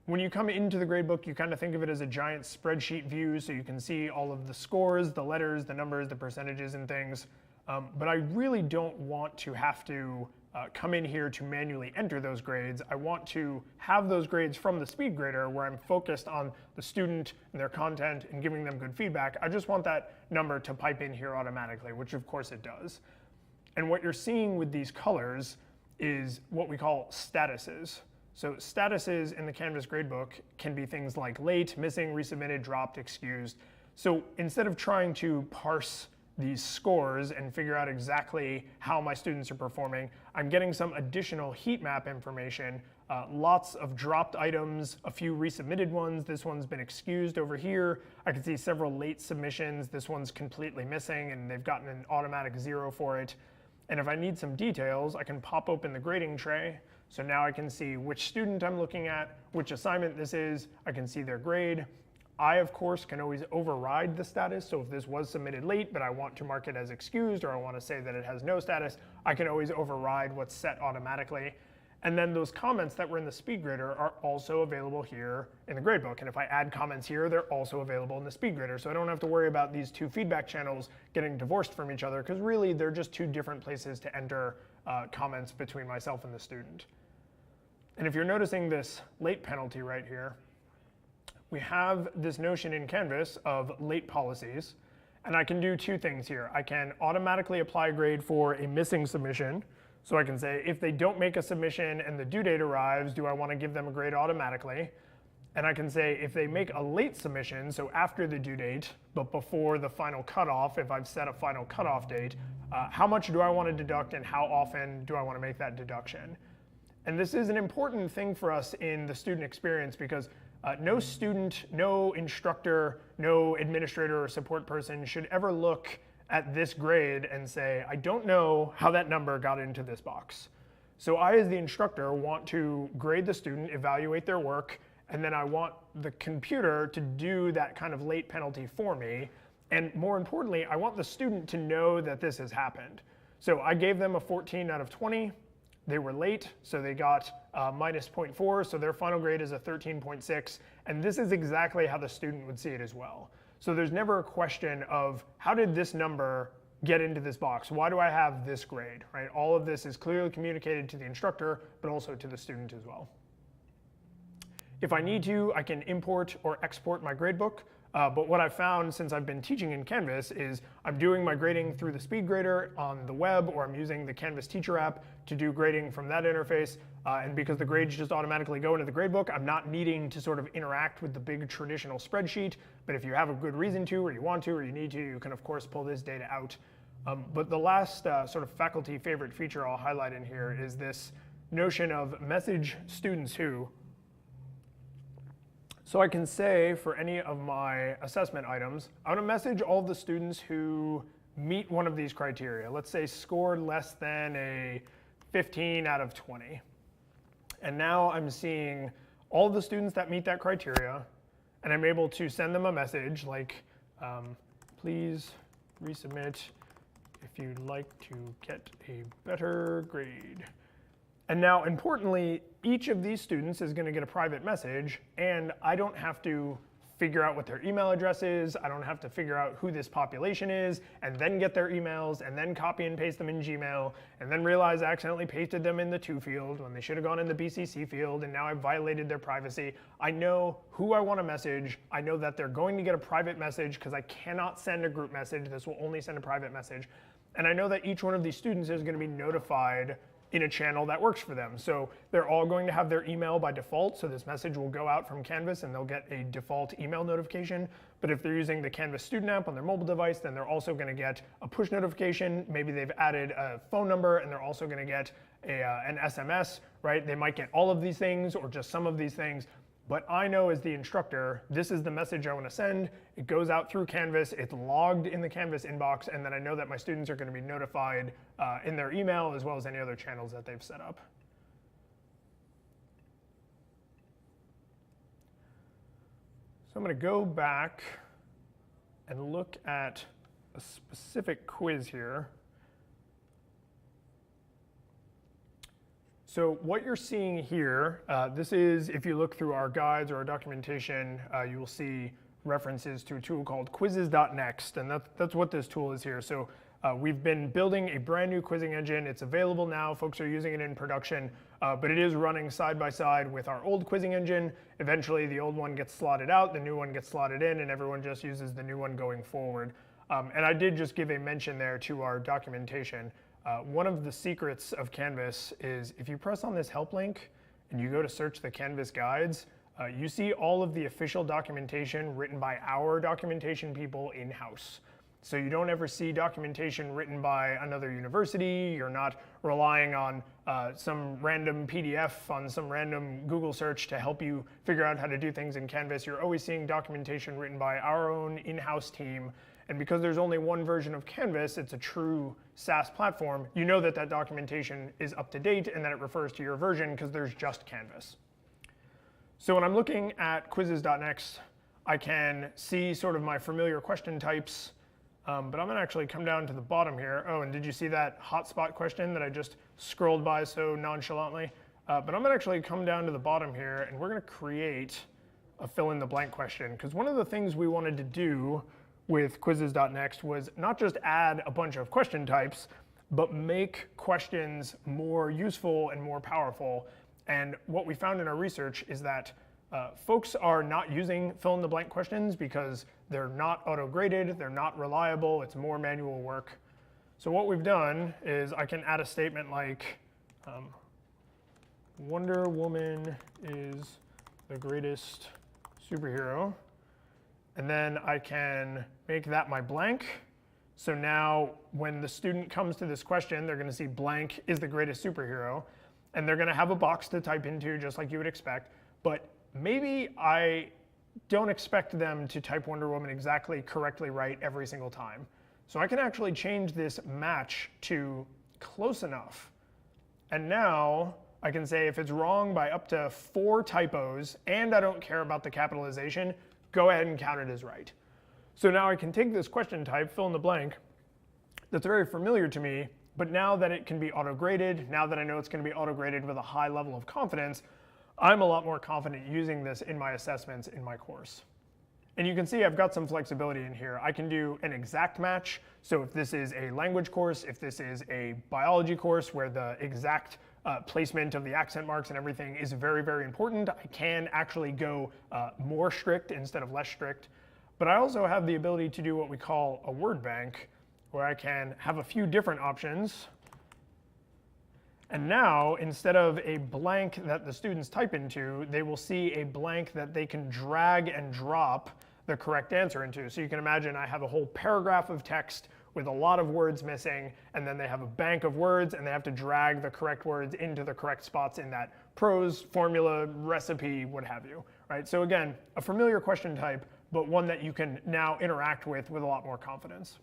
When you come into the gradebook, you kind of think of it as a giant spreadsheet view, so you can see all of the scores, the letters, the numbers, the percentages and things. But I really don't want to have to come in here to manually enter those grades. I want to have those grades from the SpeedGrader where I'm focused on the student and their content and giving them good feedback. I just want that number to pipe in here automatically, which of course it does. And what you're seeing with these colors is what we call statuses. So statuses in the Canvas gradebook can be things like late, missing, resubmitted, dropped, excused. So instead of trying to parse these scores and figure out exactly how my students are performing, I'm getting some additional heat map information lots of dropped items, a few resubmitted ones. This one's been excused over here. I can see several late submissions. This one's completely missing and they've gotten an automatic 0 for it. And if I need some details, I can pop open the grading tray. So now I can see which student I'm looking at, which assignment this is. I can see their grade. I, of course, can always override the status. So if this was submitted late, but I want to mark it as excused, or I want to say that it has no status, I can always override what's set automatically. And then those comments that were in the speed grader are also available here in the gradebook. And if I add comments here, they're also available in the speed grader. So I don't have to worry about these two feedback channels getting divorced from each other, because really they're just two different places to enter comments between myself and the student. And if you're noticing this late penalty right here, we have this notion in Canvas of late policies. And I can do two things here. I can automatically apply a grade for a missing submission. So I can say, if they don't make a submission and the due date arrives, do I want to give them a grade automatically? And I can say, if they make a late submission, so after the due date, but before the final cutoff, if I've set a final cutoff date, how much do I want to deduct and how often do I want to make that deduction? And this is an important thing for us in the student experience because no student, no instructor, no administrator or support person should ever look at this grade and say, I don't know how that number got into this box. So I, as the instructor, want to grade the student, evaluate their work, and then I want the computer to do that kind of late penalty for me. And more importantly, I want the student to know that this has happened. So I gave them a 14 out of 20. They were late, so they got minus 0.4, so their final grade is a 13.6. And this is exactly how the student would see it as well. So there's never a question of how did this number get into this box? Why do I have this grade, right? All of this is clearly communicated to the instructor, but also to the student as well. If I need to, I can import or export my gradebook. But what I've found since I've been teaching in Canvas is I'm doing my grading through the speed grader on the web, or I'm using the Canvas teacher app to do grading from that interface. And because the grades just automatically go into the gradebook, I'm not needing to sort of interact with the big traditional spreadsheet. But if you have a good reason to, or you want to, or you need to, you can of course pull this data out. But the last sort of faculty favorite feature I'll highlight in here is this notion of message students who. So I can say for any of my assessment items, I want to message all of the students who meet one of these criteria. Let's say scored less than a 15 out of 20. And now I'm seeing all of the students that meet that criteria, and I'm able to send them a message like, please resubmit if you'd like to get a better grade. And now, importantly, each of these students is going to get a private message, and I don't have to figure out what their email address is. I don't have to figure out who this population is, and then get their emails, and then copy and paste them in Gmail, and then realize I accidentally pasted them in the to field when they should have gone in the BCC field, and now I've violated their privacy. I know who I want to message. I know that they're going to get a private message because I cannot send a group message. This will only send a private message. And I know that each one of these students is going to be notified in a channel that works for them. So they're all going to have their email by default. So this message will go out from Canvas and they'll get a default email notification. But if they're using the Canvas student app on their mobile device, then they're also going to get a push notification. Maybe they've added a phone number and they're also going to get an SMS, right? They might get all of these things or just some of these things. But I know as the instructor, this is the message I want to send. It goes out through Canvas. It's logged in the Canvas inbox. And then I know that my students are going to be notified in their email as well as any other channels that they've set up. So I'm going to go back and look at a specific quiz here. So what you're seeing here, this is, if you look through our guides or our documentation, you will see references to a tool called quizzes.next, and that's what this tool is here. So we've been building a brand new quizzing engine. It's available now. Folks are using it in production, but it is running side by side with our old quizzing engine. Eventually, the old one gets slotted out, the new one gets slotted in, and everyone just uses the new one going forward. And I did just give a mention there to our documentation. One of the secrets of Canvas is if you press on this help link and you go to search the Canvas guides, you see all of the official documentation written by our documentation people in-house. So you don't ever see documentation written by another university. You're not relying on some random PDF on some random Google search to help you figure out how to do things in Canvas. You're always seeing documentation written by our own in-house team. And because there's only one version of Canvas, it's a true SaaS platform, you know that that documentation is up to date and that it refers to your version because there's just Canvas. So when I'm looking at quizzes.next, I can see sort of my familiar question types. But I'm going to actually come down to the bottom here. Oh, and did you see that hotspot question that I just scrolled by so nonchalantly? But I'm going to actually come down to the bottom here, and we're going to create a fill-in-the-blank question. Because one of the things we wanted to do with quizzes.next was not just add a bunch of question types, but make questions more useful and more powerful. And what we found in our research is that folks are not using fill-in-the-blank questions because they're not auto-graded, they're not reliable, it's more manual work. So what we've done is I can add a statement like, Wonder Woman is the greatest superhero. And then I can make that my blank. So now when the student comes to this question, they're going to see blank is the greatest superhero. And they're going to have a box to type into just like you would expect. But maybe I don't expect them to type Wonder Woman exactly correctly right every single time. So I can actually change this match to close enough. And now I can say if it's wrong by up to 4 typos and I don't care about the capitalization, go ahead and count it as right. So now I can take this question type, fill in the blank, that's very familiar to me, but now that it can be auto-graded, now that I know it's going to be auto-graded with a high level of confidence, I'm a lot more confident using this in my assessments in my course. And you can see I've got some flexibility in here. I can do an exact match. So if this is a language course, if this is a biology course where the exact placement of the accent marks and everything is very, very important, I can actually go more strict instead of less strict. But I also have the ability to do what we call a word bank, where I can have a few different options. And now, instead of a blank that the students type into, they will see a blank that they can drag and drop the correct answer into. So you can imagine I have a whole paragraph of text with a lot of words missing, and then they have a bank of words, and they have to drag the correct words into the correct spots in that prose, formula, recipe, what have you, right? So again, a familiar question type, but one that you can now interact with a lot more confidence.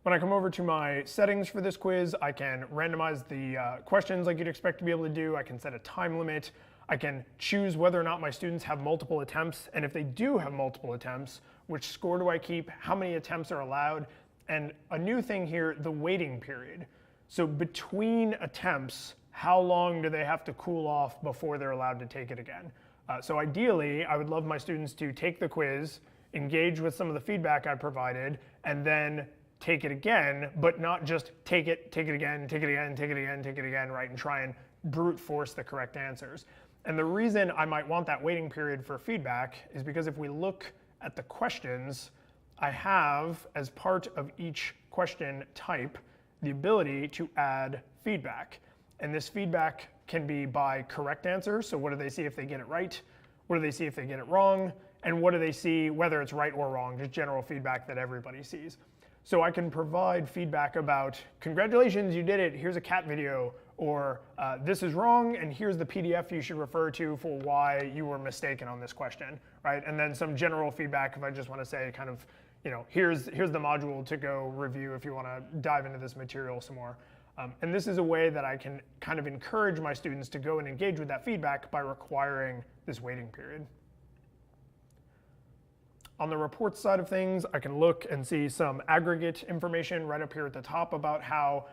When I come over to my settings for this quiz, I can randomize the questions like you'd expect to be able to do. I can set a time limit. I can choose whether or not my students have multiple attempts. And if they do have multiple attempts, which score do I keep? How many attempts are allowed? And a new thing here, the waiting period. So between attempts, how long do they have to cool off before they're allowed to take it again? So ideally, I would love my students to take the quiz, engage with some of the feedback I provided, and then take it again, but not just take it again, take it again, take it again, take it again, right, and try and brute force the correct answers. And the reason I might want that waiting period for feedback is because if we look at the questions, I have, as part of each question type, the ability to add feedback. And this feedback can be by correct answer, so what do they see if they get it right? What do they see if they get it wrong? And what do they see whether it's right or wrong, just general feedback that everybody sees. So I can provide feedback about, congratulations, you did it, here's a cat video, or this is wrong, and here's the PDF you should refer to for why you were mistaken on this question, right? And then some general feedback if I just want to say kind of, here's the module to go review if you want to dive into this material some more. And this is a way that I can kind of encourage my students to go and engage with that feedback by requiring this waiting period. On the reports side of things, I can look and see some aggregate information right up here at the top about how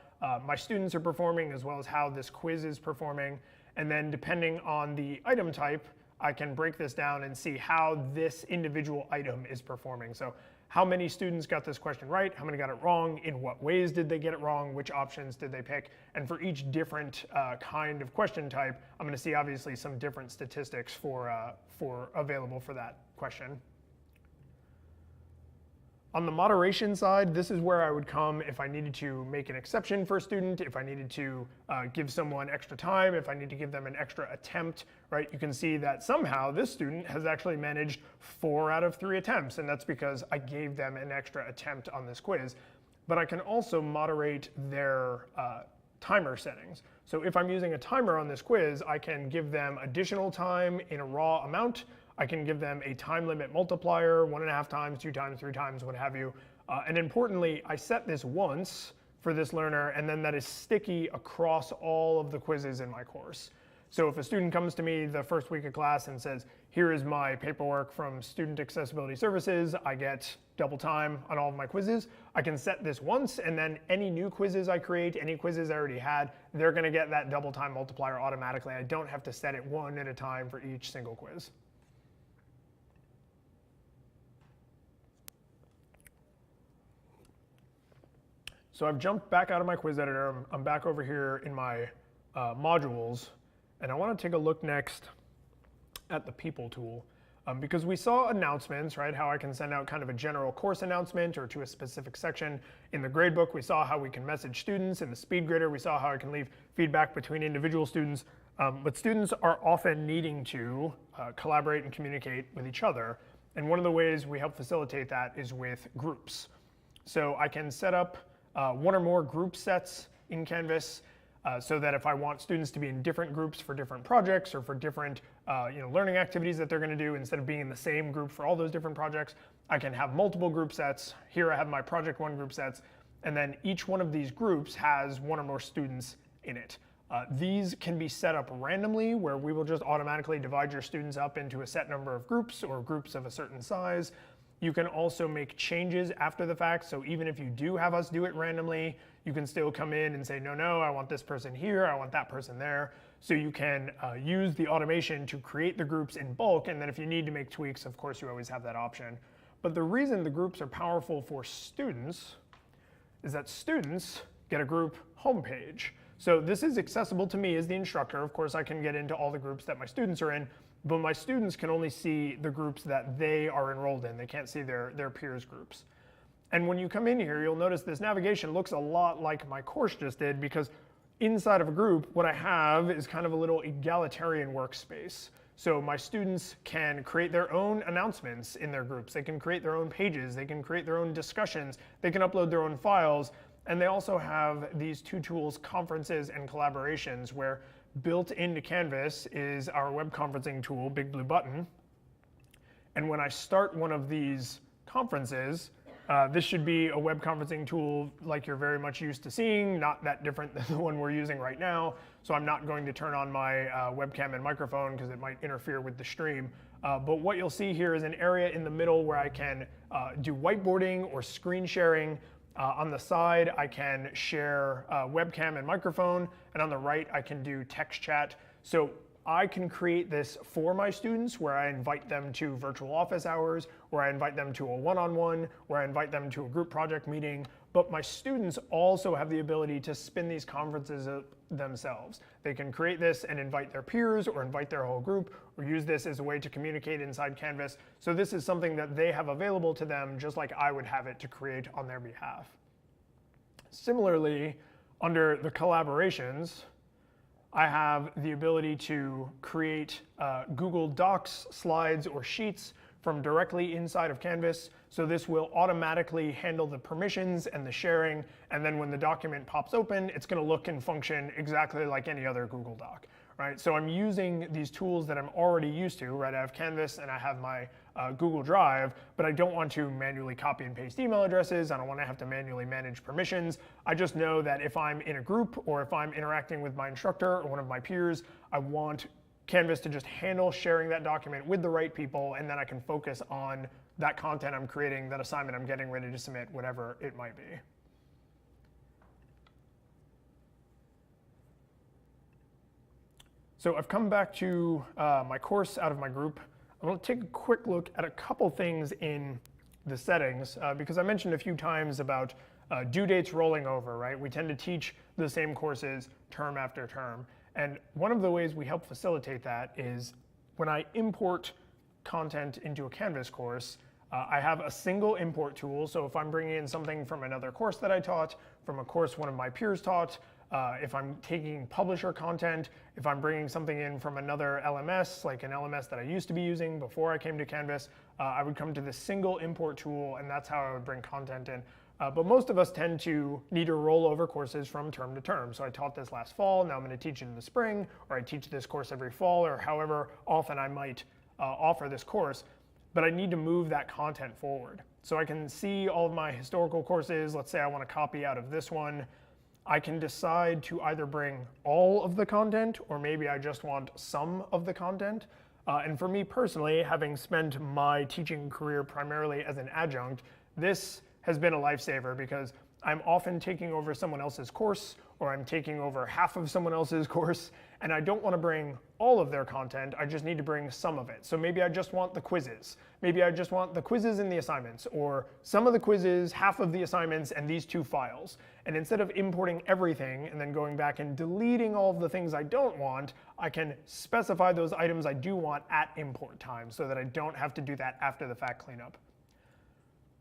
my students are performing as well as how this quiz is performing. And then depending on the item type, I can break this down and see how this individual item is performing. So how many students got this question right? How many got it wrong? In what ways did they get it wrong? Which options did they pick? And for each different kind of question type, I'm going to see obviously some different statistics for available for that question. On the moderation side, this is where I would come if I needed to make an exception for a student, if I needed to give someone extra time, if I need to give them an extra attempt, right? You can see that somehow this student has actually managed 4 out of 3 attempts, and that's because I gave them an extra attempt on this quiz. But I can also moderate their timer settings. So if I'm using a timer on this quiz, I can give them additional time in a raw amount. I can give them a time limit multiplier, 1.5 times, 2 times, 3 times, what have you. And importantly, I set this once for this learner, and then that is sticky across all of the quizzes in my course. So if a student comes to me the first week of class and says, here is my paperwork from Student Accessibility Services, I get double time on all of my quizzes. I can set this once, and then any new quizzes I create, any quizzes I already had, they're gonna get that double time multiplier automatically. I don't have to set it one at a time for each single quiz. So I've jumped back out of my quiz editor. I'm back over here in my modules, and I want to take a look next at the people tool. Because we saw announcements, right? How I can send out kind of a general course announcement or to a specific section. In the gradebook, we saw how we can message students. In the speed grader, we saw how I can leave feedback between individual students. But students are often needing to collaborate and communicate with each other. And one of the ways we help facilitate that is with groups. So I can set up 1 or more group sets in Canvas so that if I want students to be in different groups for different projects or for different learning activities that they're going to do, instead of being in the same group for all those different projects, I can have multiple group sets. Here I have my project 1 group sets, and then each one of these groups has 1 or more students in it. These can be set up randomly, where we will just automatically divide your students up into a set number of groups or groups of a certain size. You can also make changes after the fact. So even if you do have us do it randomly, you can still come in and say, no, I want this person here, I want that person there. So you can use the automation to create the groups in bulk. And then if you need to make tweaks, of course, you always have that option. But the reason the groups are powerful for students is that students get a group homepage. So this is accessible to me as the instructor. Of course, I can get into all the groups that my students are in, but my students can only see the groups that they are enrolled in. They can't see their peers' groups. And when you come in here, you'll notice this navigation looks a lot like my course just did, because inside of a group, what I have is kind of a little egalitarian workspace. So my students can create their own announcements in their groups. They can create their own pages. They can create their own discussions. They can upload their own files. And they also have these 2 tools, conferences and collaborations, where built into Canvas is our web conferencing tool, Big Blue Button. And when I start one of these conferences, this should be a web conferencing tool like you're very much used to seeing, not that different than the one we're using right now. So I'm not going to turn on my webcam and microphone because it might interfere with the stream. But what you'll see here is an area in the middle where I can do whiteboarding or screen sharing. On the side, I can share webcam and microphone, and on the right, I can do text chat. So I can create this for my students, where I invite them to virtual office hours, where I invite them to a one-on-one, where I invite them to a group project meeting. But my students also have the ability to spin these conferences themselves. They can create this and invite their peers or invite their whole group, or use this as a way to communicate inside Canvas. So this is something that they have available to them, just like I would have it to create on their behalf. Similarly, under the collaborations, I have the ability to create Google Docs, slides, or sheets from directly inside of Canvas. So this will automatically handle the permissions and the sharing. And then when the document pops open, it's going to look and function exactly like any other Google Doc, right? So I'm using these tools that I'm already used to, right? I have Canvas and I have my Google Drive, but I don't want to manually copy and paste email addresses. I don't want to have to manually manage permissions. I just know that if I'm in a group or if I'm interacting with my instructor or one of my peers, I want Canvas to just handle sharing that document with the right people, and then I can focus on that content I'm creating, that assignment I'm getting ready to submit, whatever it might be. So I've come back to my course out of my group. I want to take a quick look at a couple things in the settings, because I mentioned a few times about due dates rolling over, right? We tend to teach the same courses term after term. And one of the ways we help facilitate that is when I import content into a Canvas course, I have a single import tool, so if I'm bringing in something from another course that I taught, from a course one of my peers taught, if I'm taking publisher content, if I'm bringing something in from another LMS, like an LMS that I used to be using before I came to Canvas, I would come to this single import tool, and that's how I would bring content in. But most of us tend to need to roll over courses from term to term. So I taught this last fall, now I'm going to teach it in the spring, or I teach this course every fall, or however often I might offer this course. But I need to move that content forward. So I can see all of my historical courses. Let's say I want to copy out of this one. I can decide to either bring all of the content, or maybe I just want some of the content. And for me personally, having spent my teaching career primarily as an adjunct, this has been a lifesaver because I'm often taking over someone else's course, or I'm taking over half of someone else's course, and I don't want to bring all of their content, I just need to bring some of it. So maybe I just want the quizzes. Maybe I just want the quizzes and the assignments, or some of the quizzes, half of the assignments, and these 2 files. And instead of importing everything and then going back and deleting all of the things I don't want, I can specify those items I do want at import time so that I don't have to do that after the fact cleanup.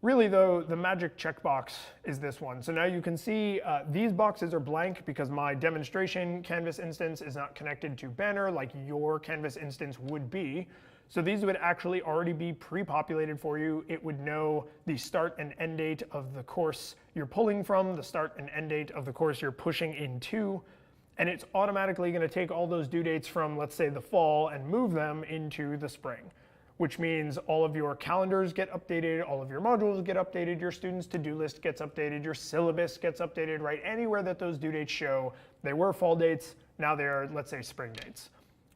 Really though, the magic checkbox is this one. So now you can see these boxes are blank because my demonstration Canvas instance is not connected to Banner like your Canvas instance would be. So these would actually already be pre-populated for you. It would know the start and end date of the course you're pulling from, the start and end date of the course you're pushing into, and it's automatically going to take all those due dates from, let's say, the fall and move them into the spring, which means all of your calendars get updated, all of your modules get updated, your students' to-do list gets updated, your syllabus gets updated, right? Anywhere that those due dates show, they were fall dates, now they're, let's say, spring dates.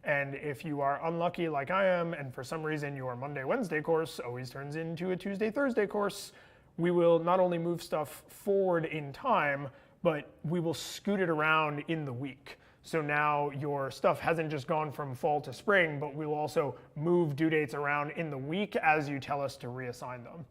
And if you are unlucky like I am, and for some reason your Monday-Wednesday course always turns into a Tuesday-Thursday course, we will not only move stuff forward in time, but we will scoot it around in the week. So now your stuff hasn't just gone from fall to spring, but we'll also move due dates around in the week as you tell us to reassign them.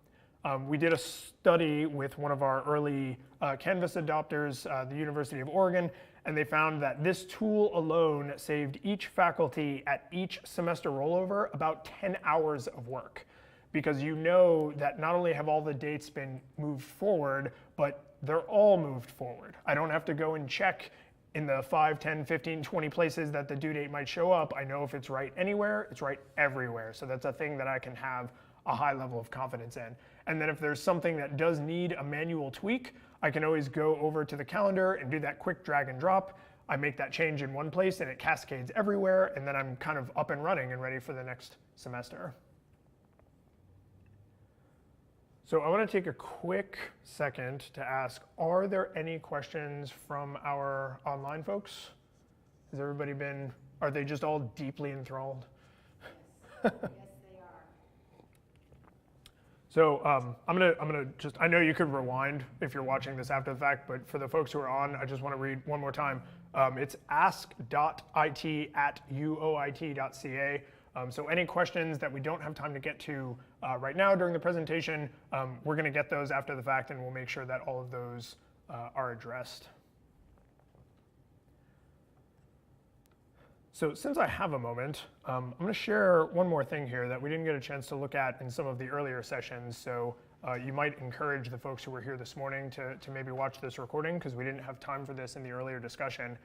We did a study with one of our early Canvas adopters, the University of Oregon, and they found that this tool alone saved each faculty at each semester rollover about 10 hours of work. Because you know that not only have all the dates been moved forward, but they're all moved forward. I don't have to go and check in the 5, 10, 15, 20 places that the due date might show up. I know if it's right anywhere, it's right everywhere. So that's a thing that I can have a high level of confidence in. And then if there's something that does need a manual tweak, I can always go over to the calendar and do that quick drag and drop. I make that change in one place and it cascades everywhere, and then I'm kind of up and running and ready for the next semester. So I want to take a quick second to ask, are there any questions from our online folks? Has everybody been, are they just all deeply enthralled? Yes, they are. So I'm gonna just, I know you could rewind if you're watching this after the fact, but for the folks who are on, I just want to read one more time. It's ask.it@uoit.ca. So any questions that we don't have time to get to right now during the presentation, we're going to get those after the fact, and we'll make sure that all of those are addressed. So since I have a moment, I'm going to share one more thing here that we didn't get a chance to look at in some of the earlier sessions. So you might encourage the folks who were here this morning to maybe watch this recording, because we didn't have time for this in the earlier discussion.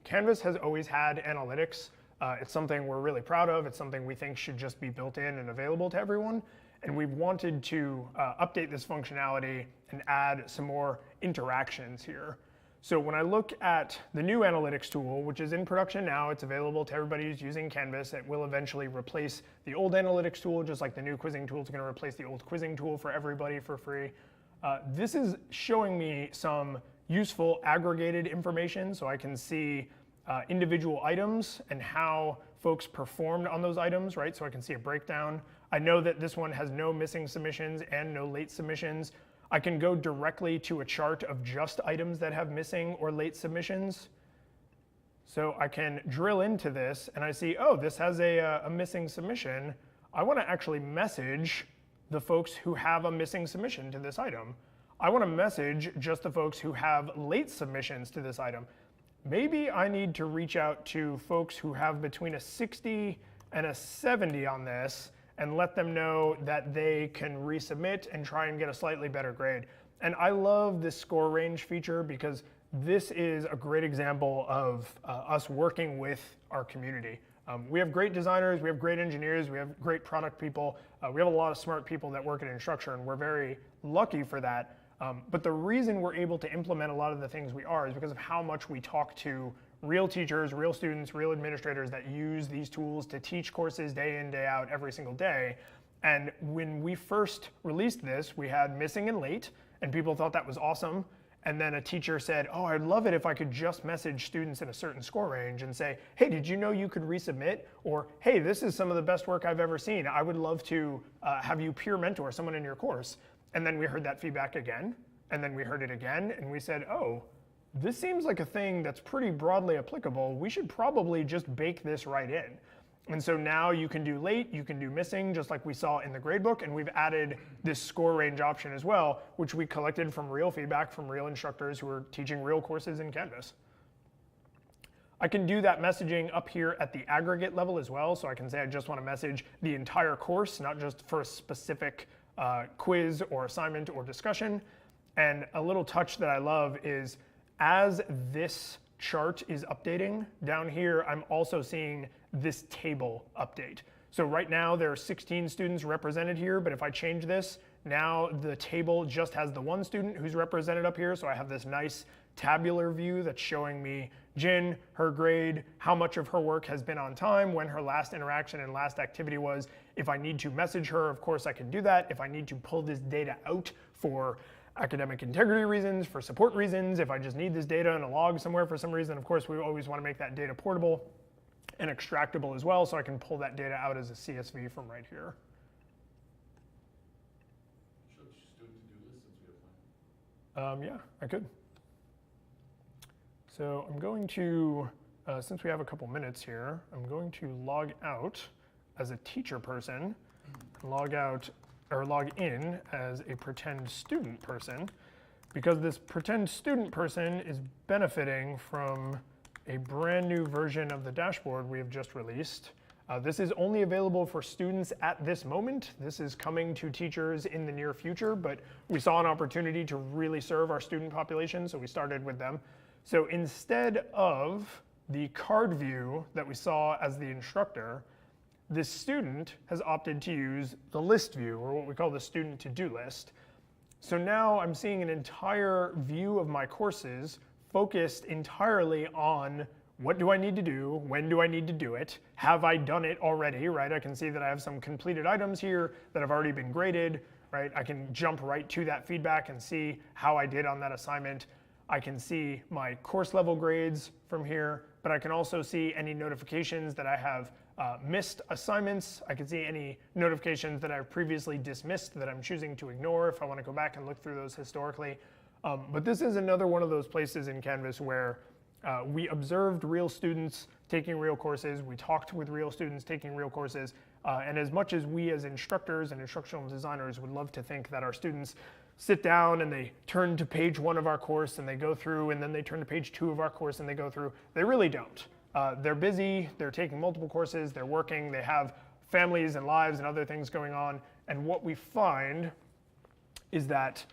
Canvas has always had analytics. It's something we're really proud of. It's something we think should just be built in and available to everyone. And we've wanted to update this functionality and add some more interactions here. So when I look at the new analytics tool, which is in production now, it's available to everybody who's using Canvas. It will eventually replace the old analytics tool, just like the new quizzing tool is going to replace the old quizzing tool for everybody for free. This is showing me some useful aggregated information, so I can see individual items and how folks performed on those items, right? So I can see a breakdown. I know that this one has no missing submissions and no late submissions. I can go directly to a chart of just items that have missing or late submissions. So I can drill into this and I see, oh, this has a missing submission. I want to actually message the folks who have a missing submission to this item. I want to message just the folks who have late submissions to this item. Maybe I need to reach out to folks who have between a 60 and a 70 on this and let them know that they can resubmit and try and get a slightly better grade. And I love this score range feature because this is a great example of us working with our community. We have great designers, we have great engineers, we have great product people, we have a lot of smart people that work at Instructure, and we're very lucky for that. But the reason we're able to implement a lot of the things we are is because of how much we talk to real teachers, real students, real administrators that use these tools to teach courses day in, day out, every single day. And when we first released this, we had missing and late, and people thought that was awesome. And then a teacher said, oh, I'd love it if I could just message students in a certain score range and say, hey, did you know you could resubmit? Or, hey, this is some of the best work I've ever seen. I would love to have you peer mentor someone in your course. And then we heard that feedback again, and then we heard it again, and we said, oh, this seems like a thing that's pretty broadly applicable. We should probably just bake this right in. And so now you can do late, you can do missing, just like we saw in the gradebook, and we've added this score range option as well, which we collected from real feedback from real instructors who are teaching real courses in Canvas. I can do that messaging up here at the aggregate level as well, so I can say I just want to message the entire course, not just for a specific quiz or assignment or discussion. And a little touch that I love is as this chart is updating, down here I'm also seeing this table update. So right now there are 16 students represented here, but if I change this, now the table just has the one student who's represented up here, so I have this nice tabular view that's showing me Jin, her grade, how much of her work has been on time, when her last interaction and last activity was. If I need to message her, of course I can do that. If I need to pull this data out for academic integrity reasons, for support reasons, if I just need this data in a log somewhere for some reason, of course we always want to make that data portable and extractable as well, so I can pull that data out as a CSV from right here. Should just do a to-do list since we have time. Yeah, I could. So I'm going to, since we have a couple minutes here, I'm going to log out as a teacher person, log out or log in as a pretend student person, because this pretend student person is benefiting from a brand new version of the dashboard we have just released. This is only available for students at this moment. This is coming to teachers in the near future, but we saw an opportunity to really serve our student population, so we started with them. So instead of the card view that we saw as the instructor, this student has opted to use the list view, or what we call the student to-do list. So now I'm seeing an entire view of my courses focused entirely on what do I need to do, when do I need to do it, have I done it already, right? I can see that I have some completed items here that have already been graded, right? I can jump right to that feedback and see how I did on that assignment. I can see my course level grades from here, but I can also see any notifications that I have missed assignments. I can see any notifications that I've previously dismissed that I'm choosing to ignore if I want to go back and look through those historically. But this is another one of those places in Canvas where we observed real students taking real courses, we talked with real students taking real courses, and as much as we as instructors and instructional designers would love to think that our students sit down and they turn to page 1 of our course and they go through, and then they turn to page 2 of our course and they go through, they really don't. They're busy, they're taking multiple courses, they're working, they have families and lives and other things going on, and what we find is that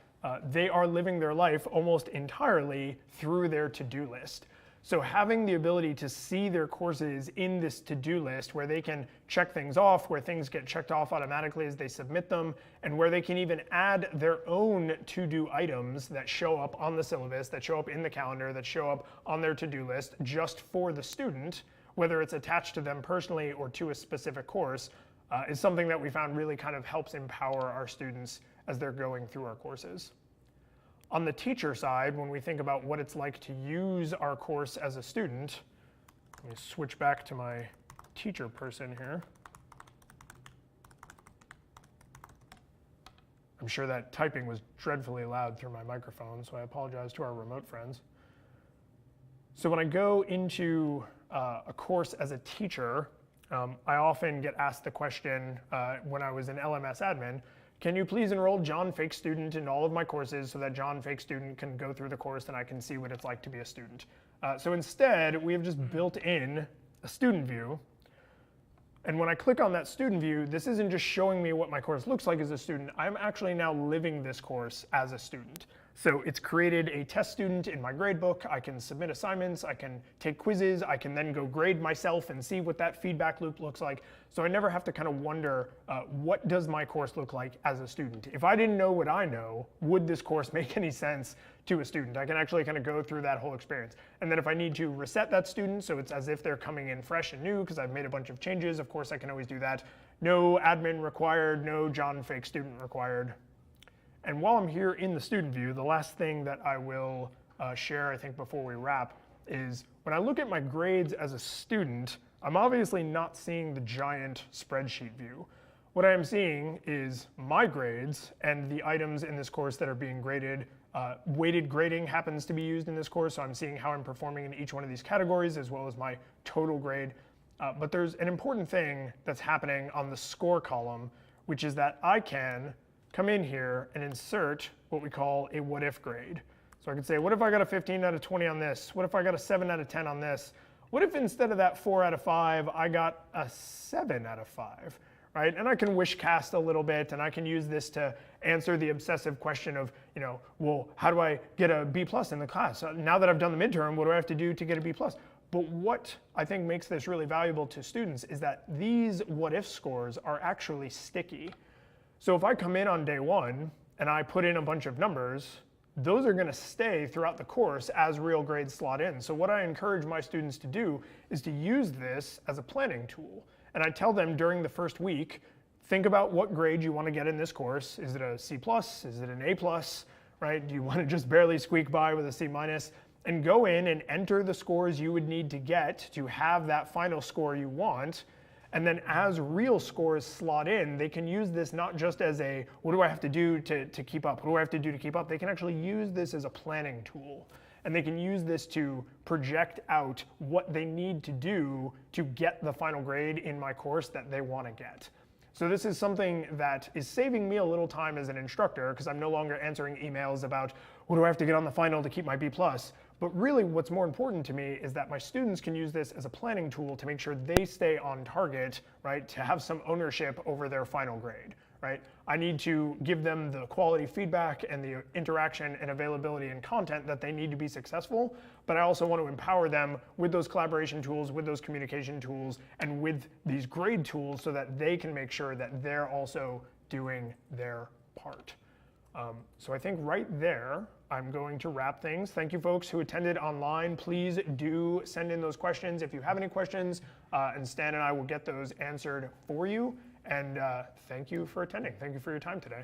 they are living their life almost entirely through their to-do list. So having the ability to see their courses in this to-do list where they can check things off, where things get checked off automatically as they submit them, and where they can even add their own to-do items that show up on the syllabus, that show up in the calendar, that show up on their to-do list just for the student, whether it's attached to them personally or to a specific course, is something that we found really kind of helps empower our students as they're going through our courses. On the teacher side, when we think about what it's like to use our course as a student, let me switch back to my teacher person here. I'm sure that typing was dreadfully loud through my microphone, so I apologize to our remote friends. So when I go into a course as a teacher, I often get asked the question when I was an LMS admin, can you please enroll John Fake Student in all of my courses so that John Fake Student can go through the course and I can see what it's like to be a student? So instead, we have just built in a student view. And when I click on that student view, this isn't just showing me what my course looks like as a student. I'm actually now living this course as a student. So it's created a test student in my gradebook. I can submit assignments, I can take quizzes, I can then go grade myself and see what that feedback loop looks like. So I never have to kind of wonder, what does my course look like as a student? If I didn't know what I know, would this course make any sense to a student? I can actually kind of go through that whole experience. And then if I need to reset that student, so it's as if they're coming in fresh and new because I've made a bunch of changes, of course I can always do that. No admin required, no John fake student required. And while I'm here in the student view, the last thing that I will share, I think, before we wrap is when I look at my grades as a student, I'm obviously not seeing the giant spreadsheet view. What I am seeing is my grades and the items in this course that are being graded. Weighted grading happens to be used in this course, so I'm seeing how I'm performing in each one of these categories as well as my total grade. But there's an important thing that's happening on the score column, which is that I can come in here and insert what we call a what if grade. So I could say, what if I got a 15 out of 20 on this? What if I got a 7 out of 10 on this? What if instead of that 4 out of 5, I got a 7 out of 5, right? And I can wish cast a little bit, and I can use this to answer the obsessive question of, well, how do I get a B plus in the class? Now that I've done the midterm, what do I have to do to get a B plus? But what I think makes this really valuable to students is that these what if scores are actually sticky. So if I come in on day one and I put in a bunch of numbers, those are going to stay throughout the course as real grades slot in. So what I encourage my students to do is to use this as a planning tool. And I tell them during the first week, think about what grade you want to get in this course. Is it a C plus? Is it an A plus? Right? Do you want to just barely squeak by with a C minus? And go in and enter the scores you would need to get to have that final score you want. And then as real scores slot in, they can use this not just as a, what do I have to do to keep up? What do I have to do to keep up? They can actually use this as a planning tool. And they can use this to project out what they need to do to get the final grade in my course that they want to get. So this is something that is saving me a little time as an instructor because I'm no longer answering emails about what do I have to get on the final to keep my B+. But really what's more important to me is that my students can use this as a planning tool to make sure they stay on target, right? To have some ownership over their final grade, right? I need to give them the quality feedback and the interaction and availability and content that they need to be successful, but I also want to empower them with those collaboration tools, with those communication tools, and with these grade tools so that they can make sure that they're also doing their part. So I think right there, I'm going to wrap things. Thank you folks who attended online. Please do send in those questions if you have any questions, and Stan and I will get those answered for you. And thank you for attending. Thank you for your time today.